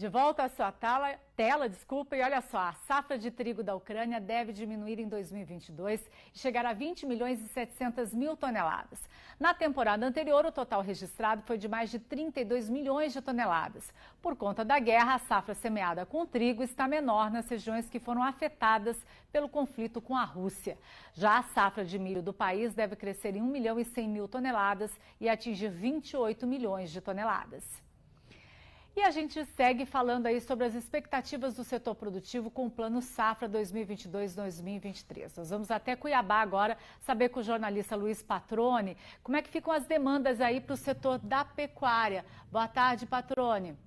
De volta à sua tela, e olha só, a safra de trigo da Ucrânia deve diminuir em 2022 e chegar a 20 milhões e 700 mil toneladas. Na temporada anterior, o total registrado foi de mais de 32 milhões de toneladas. Por conta da guerra, a safra semeada com trigo está menor nas regiões que foram afetadas pelo conflito com a Rússia. Já a safra de milho do país deve crescer em 1 milhão e 100 mil toneladas e atingir 28 milhões de toneladas. E a gente segue falando aí sobre as expectativas do setor produtivo com o Plano Safra 2022-2023. Nós vamos até Cuiabá agora saber com o jornalista Luiz Patrone como é que ficam as demandas aí para o setor da pecuária. Boa tarde, Patrone.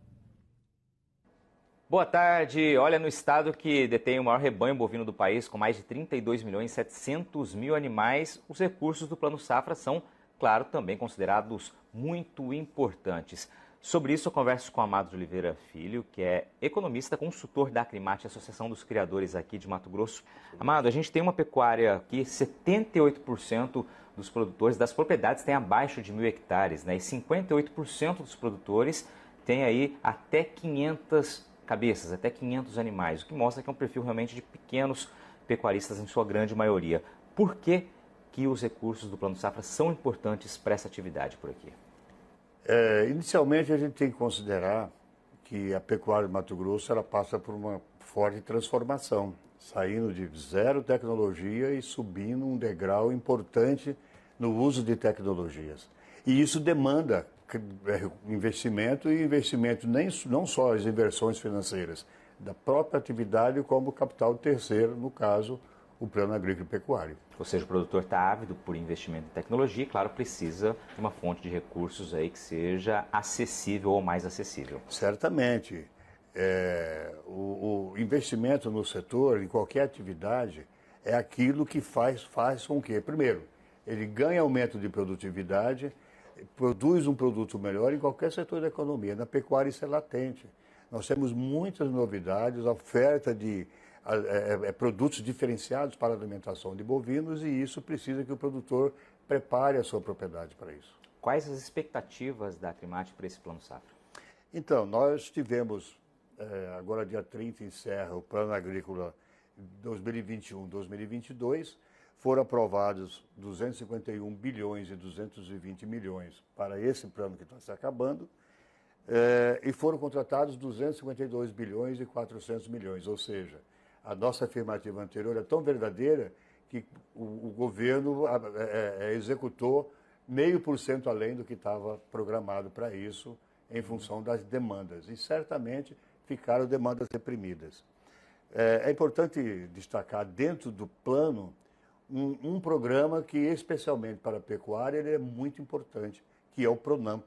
Boa tarde. Olha, no estado que detém o maior rebanho bovino do país, com mais de 32 milhões e 700 mil animais, os recursos do Plano Safra são, claro, também considerados muito importantes. Sobre isso, eu converso com Amado de Oliveira Filho, que é economista, consultor da Acrimate, Associação dos Criadores aqui de Mato Grosso. Amado, a gente tem uma pecuária aqui, 78% dos produtores das propriedades têm abaixo de 1.000 hectares, né? E 58% dos produtores têm aí até 500 cabeças, até 500 animais, o que mostra que é um perfil realmente de pequenos pecuaristas em sua grande maioria. Por que os recursos do Plano Safra são importantes para essa atividade por aqui? Inicialmente, a gente tem que considerar que a pecuária de Mato Grosso ela passa por uma forte transformação, saindo de zero tecnologia e subindo um degrau importante no uso de tecnologias. E isso demanda investimento e investimento não só as inversões financeiras da própria atividade, como capital terceiro, no caso, o Plano Agrícola e Pecuário. Ou seja, o produtor está ávido por investimento em tecnologia e, claro, precisa de uma fonte de recursos aí que seja acessível ou mais acessível. Certamente. O investimento no setor, em qualquer atividade, é aquilo que faz com que, primeiro, ele ganhe aumento de produtividade, produz um produto melhor em qualquer setor da economia. Na pecuária isso é latente. Nós temos muitas novidades, a oferta de produtos diferenciados para a alimentação de bovinos, e isso precisa que o produtor prepare a sua propriedade para isso. Quais as expectativas da Acrimate para esse Plano Safra? Então, nós tivemos, agora dia 30 encerra o Plano Agrícola 2021-2022, foram aprovados 251 bilhões e 220 milhões para esse plano que está se acabando, e foram contratados 252 bilhões e 400 milhões, ou seja, a nossa afirmativa anterior é tão verdadeira que o governo executou 0,5% além do que estava programado para isso, em função das demandas. E certamente ficaram demandas reprimidas. É importante destacar dentro do plano um programa que, especialmente para a pecuária, ele é muito importante, que é o PRONAMP.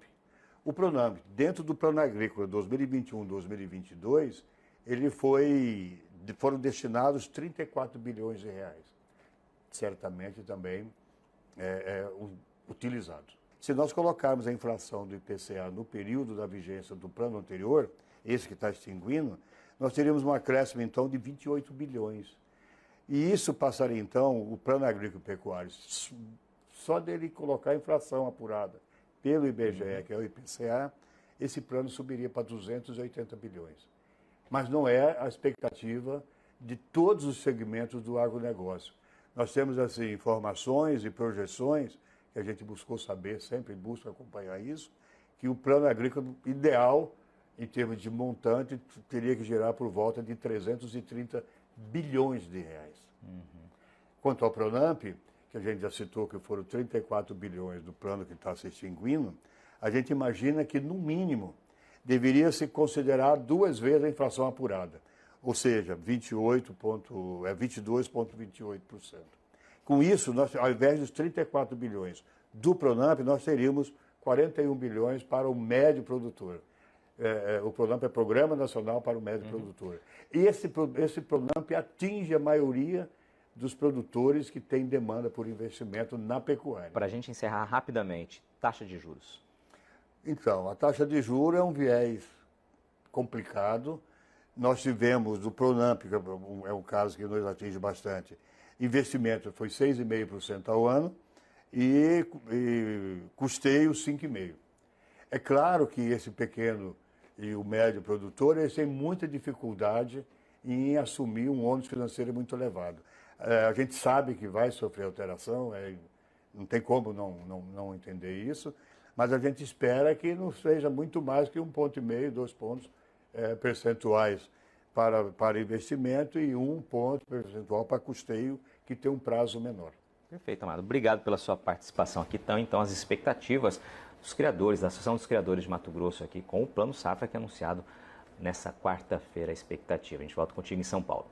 O PRONAMP, dentro do Plano Agrícola 2021-2022, foram destinados 34 bilhões de reais. Certamente também utilizados. Se nós colocarmos a inflação do IPCA no período da vigência do plano anterior, esse que está extinguindo, nós teríamos um acréscimo, então, de 28 bilhões. E isso passaria, então, o Plano Agrícola e Pecuário, só dele colocar a inflação apurada pelo IBGE, que é o IPCA, esse plano subiria para 280 bilhões. Mas não é a expectativa de todos os segmentos do agronegócio. Nós temos, assim, informações e projeções, que a gente buscou saber, sempre busca acompanhar isso, que o plano agrícola ideal, em termos de montante, teria que gerar por volta de 330 bilhões de reais. Quanto ao PRONAMP, que a gente já citou que foram 34 bilhões do plano que está se extinguindo, a gente imagina que, no mínimo, deveria se considerar 2 vezes a inflação apurada, ou seja, 22,28%. Com isso, nós, ao invés dos 34 bilhões do PRONAMP, nós teríamos 41 bilhões para o médio produtor. O PRONAMP é Programa Nacional para o Médio Produtor. E esse PRONAMP atinge a maioria dos produtores que têm demanda por investimento na pecuária. Para a gente encerrar rapidamente, taxa de juros. Então, a taxa de juros é um viés complicado. Nós tivemos o PRONAMP, que é um caso que nos atinge bastante, investimento foi 6,5% ao ano e custeio 5,5%. É claro que esse pequeno e o médio produtor, eles têm muita dificuldade em assumir um ônus financeiro muito elevado. A gente sabe que vai sofrer alteração, não tem como não entender isso, mas a gente espera que não seja muito mais que 1,5 ponto, 2 pontos percentuais para investimento e 1 ponto percentual para custeio, que tem um prazo menor. Perfeito, Amado. Obrigado pela sua participação aqui. Então, as expectativas dos criadores, da Associação dos Criadores de Mato Grosso aqui, com o Plano Safra, que é anunciado nessa quarta-feira, a expectativa. A gente volta contigo em São Paulo.